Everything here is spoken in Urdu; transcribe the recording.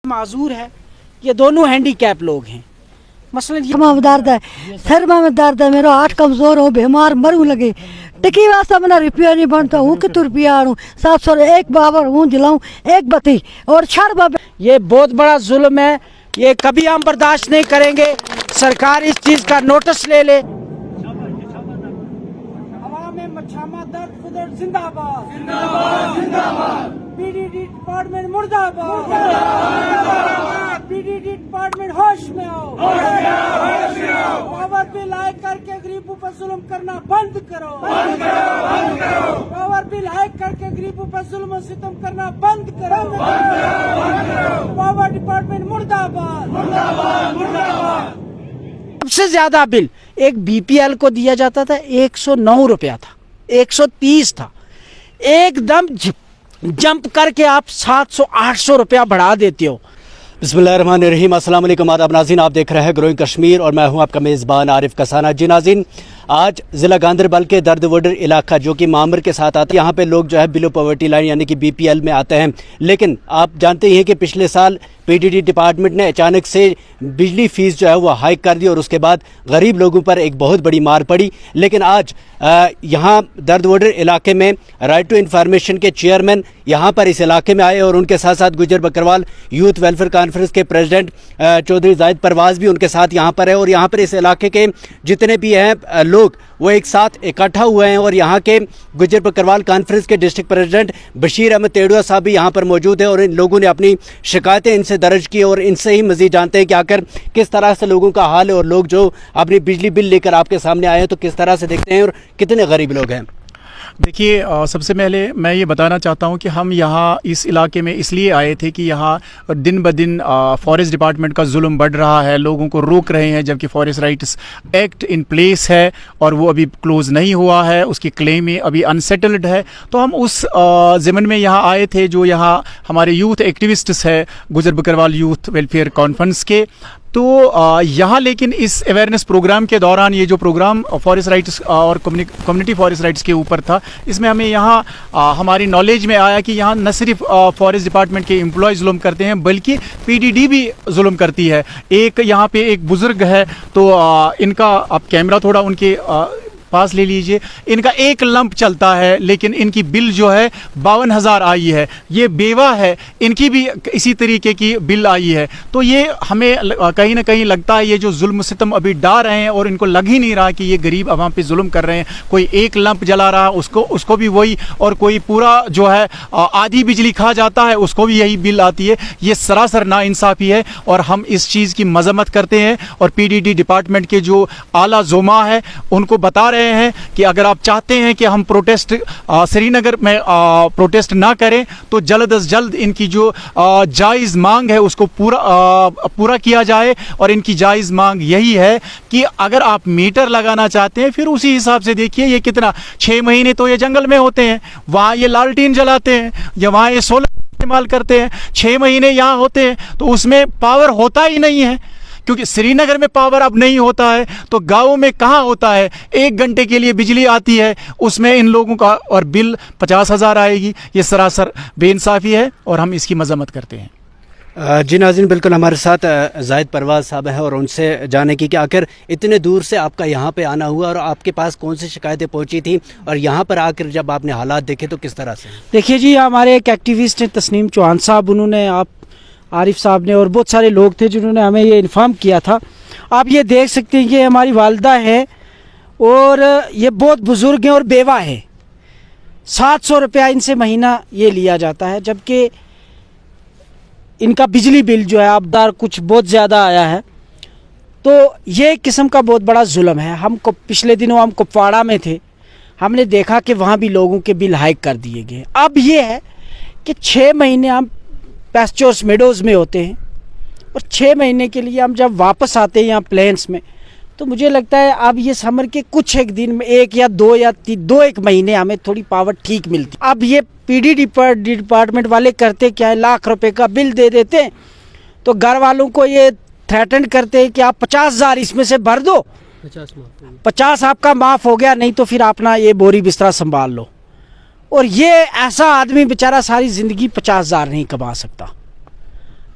معذور ہے, یہ دونوں ہینڈی کیپ لوگ ہیں. مثلاً میں درد ہے, سر میں درد ہے, میرا ہاتھ کمزور ہو, بیمار مروں لگے, ٹکی واسطہ میرا روپیہ نہیں بنتا ہوں, کتنے روپیہ آڑوں, 700 ایک بابر ہوں جلاؤں ایک بتی اور چھڑ بابر. یہ بہت بڑا ظلم ہے, یہ کبھی ہم برداشت نہیں کریں گے. سرکار اس چیز کا نوٹس لے لے. عوام مچھامہ درد قدرت زندہ باد, زندہ باد, زندہ باد. پی ڈی ڈی ڈپارٹمنٹ مردہ باد, پی ڈی ڈی ڈپارٹمنٹ ہوش میں آؤ, پاور بل ہائی کر کے غریبوں پر ظلم کرنا بند کرو, پاور بل ہائی کر کے غریبوں پر ظلم و ستم کرنا بند کرو, پاور ڈپارٹمنٹ مردہ آباد. سب سے زیادہ بل ایک بی پی ایل کو دیا جاتا تھا 109 روپیہ تھا, 130 تھا. ایک دم جمپ کر کے آپ 700-800 روپیہ بڑھا دیتے ہو. بسم اللہ الرحمن الرحیم. السلام علیکم, آداب ناظرین, آپ دیکھ رہے ہیں گروئنگ کشمیر اور میں ہوں آپ کا میزبان عارف کسانہ. جی ناظرین, آج ضلع گاندربل کے درد وڈر علاقہ جو کہ مامر کے ساتھ آتا ہے, یہاں پہ لوگ جو ہے بلو پاورٹی لائن یعنی کہ بی پی ایل میں آتے ہیں. لیکن آپ جانتے ہی ہیں کہ پچھلے سال پی ڈی ڈی ڈپارٹمنٹ نے اچانک سے بجلی فیس جو ہے وہ ہائیک کر دی اور اس کے بعد غریب لوگوں پر ایک بہت بڑی مار پڑی. لیکن آج یہاں درد وڈر علاقے میں رائٹ ٹو انفارمیشن کے چیئرمین یہاں پر اس علاقے میں آئے اور ان کے ساتھ ساتھ Gujjar Bakarwal youth welfare conference کے پریزیڈنٹ چودھری زاہد پرواز بھی ان کے ساتھ یہاں پر ہے. اور یہاں پر اس علاقے کے جتنے بھی ہیں لوگ وہ ایک ساتھ اکٹھا ہوئے ہیں. اور یہاں کے گجر بکروال کانفرنس کے ڈسٹرکٹ پریزیڈنٹ بشیر احمد تیڑوا صاحب بھی یہاں پر موجود ہیں اور ان لوگوں نے اپنی شکایتیں ان سے درج کی اور ان سے ہی مزید جانتے ہیں کہ آخر کس طرح سے لوگوں کا حال ہے اور لوگ جو اپنی بجلی بل لے کر آپ کے سامنے آئے ہیں تو کس طرح سے دیکھتے ہیں اور کتنے غریب لوگ ہیں. دیکھیے, سب سے پہلے میں یہ بتانا چاہتا ہوں کہ ہم یہاں اس علاقے میں اس لیے آئے تھے کہ یہاں دن بدن فارسٹ ڈپارٹمنٹ کا ظلم بڑھ رہا ہے, لوگوں کو روک رہے ہیں, جبکہ forest rights act in place ہے اور وہ ابھی کلوز نہیں ہوا ہے, اس کی کلیمیں ابھی انسیٹلڈ ہے. تو ہم اس ضمن میں یہاں آئے تھے جو یہاں ہمارے یوتھ ایکٹیوسٹس ہے Gujjar Bakarwal youth welfare conference کے. تو یہاں لیکن اس اویئرنیس پروگرام کے دوران یہ جو پروگرام فارسٹ رائٹس اور کمیونٹی فارسٹ رائٹس کے اوپر تھا, اس میں ہمیں یہاں ہماری نالج میں آیا کہ یہاں نہ صرف فارسٹ ڈپارٹمنٹ کے امپلائی ظلم کرتے ہیں بلکہ پی ڈی ڈی بھی ظلم کرتی ہے. ایک یہاں پہ ایک بزرگ ہے, تو ان کا آپ کیمرہ تھوڑا ان کے پاس لے لیجئے, ان کا ایک لمپ چلتا ہے لیکن ان کی بل جو ہے 52,000 آئی ہے. یہ بیوہ ہے, ان کی بھی اسی طریقے کی بل آئی ہے. تو یہ ہمیں کہیں نہ کہیں لگتا ہے یہ جو ظلم ستم ابھی ڈال رہے ہیں اور ان کو لگ ہی نہیں رہا کہ یہ غریب عوام پہ ظلم کر رہے ہیں. کوئی ایک لمپ جلا رہا اس کو بھی وہی, اور کوئی پورا جو ہے آدھی بجلی کھا جاتا ہے اس کو بھی یہی بل آتی ہے. یہ سراسر ناانصافی ہے اور ہم اس چیز کی مذمت کرتے ہیں. اور پی ڈی ڈی ڈپارٹمنٹ کے جو اعلیٰ زعماء ہے ان کو بتا رہے ہیں کہ اگر آپ چاہتے ہیں کہ ہم پروٹیسٹ سری نگر میں پروٹیسٹ نہ کریں تو جلد از جلد ان کی جو جائز مانگ ہے اس کو پورا کیا جائے. اور ان کی جائز مانگ یہی ہے کہ اگر آپ میٹر لگانا چاہتے ہیں پھر اسی حساب سے دیکھیے یہ کتنا 6 مہینے تو یہ جنگل میں ہوتے ہیں, وہاں یہ لالٹین جلاتے ہیں یا وہاں یہ سولر استعمال کرتے ہیں, 6 مہینے یہاں ہوتے ہیں تو اس میں پاور ہوتا ہی نہیں ہے. کیونکہ سری نگر میں پاور اب نہیں ہوتا ہے تو گاؤں میں کہاں ہوتا ہے, 1 گھنٹے کے لیے بجلی آتی ہے, اس میں ان لوگوں کا اور بل 50,000 آئے گی. یہ سراسر بے انصافی ہے اور ہم اس کی مذمت کرتے ہیں. جی ناظرین, بالکل ہمارے ساتھ زاہد پرواز صاحب ہیں اور ان سے جانے کی کہ آخر اتنے دور سے آپ کا یہاں پہ آنا ہوا اور آپ کے پاس کون سی شکایتیں پہنچی تھیں اور یہاں پر آ کر جب آپ نے حالات دیکھے تو کس طرح سے. دیکھیے جی, ہمارے ایک ایکٹیوسٹ ہیں تسنیم چوہان صاحب, انہوں نے عارف صاحب نے اور بہت سارے لوگ تھے جنہوں نے ہمیں یہ انفارم کیا تھا. آپ یہ دیکھ سکتے ہیں کہ ہماری والدہ ہے اور یہ بہت بزرگ ہیں اور بیوہ ہے. 700 روپیہ ان سے مہینہ یہ لیا جاتا ہے, جبکہ ان کا بجلی بل جو ہے آبدار کچھ بہت زیادہ آیا ہے. تو یہ ایک قسم کا بہت بڑا ظلم ہے. ہم کو پچھلے دنوں ہم کپواڑہ میں تھے, ہم نے دیکھا کہ وہاں بھی لوگوں کے بل ہائیک کر دیے گئے. اب یہ ہے کہ 6 مہینے ہم پیسچورس میڈوز میں ہوتے ہیں اور 6 مہینے کے لیے ہم جب واپس آتے ہیں یہاں پلینس میں تو مجھے لگتا ہے اب یہ سمر کے کچھ ایک دن میں 1 یا 2 یا 2 مہینے ہمیں تھوڑی پاور ٹھیک ملتی. اب یہ پی ڈی ڈپارٹمنٹ والے کرتے کیا ہے, لاکھ روپے کا بل دے دیتے ہیں تو گھر والوں کو یہ تھریٹن کرتے ہیں کہ آپ 50,000 اس میں سے بھر دو, 50 آپ کا معاف ہو گیا, نہیں تو پھر اپنا یہ بوری بستر سنبھال لو. اور یہ ایسا آدمی بیچارہ ساری زندگی 50,000 نہیں کما سکتا.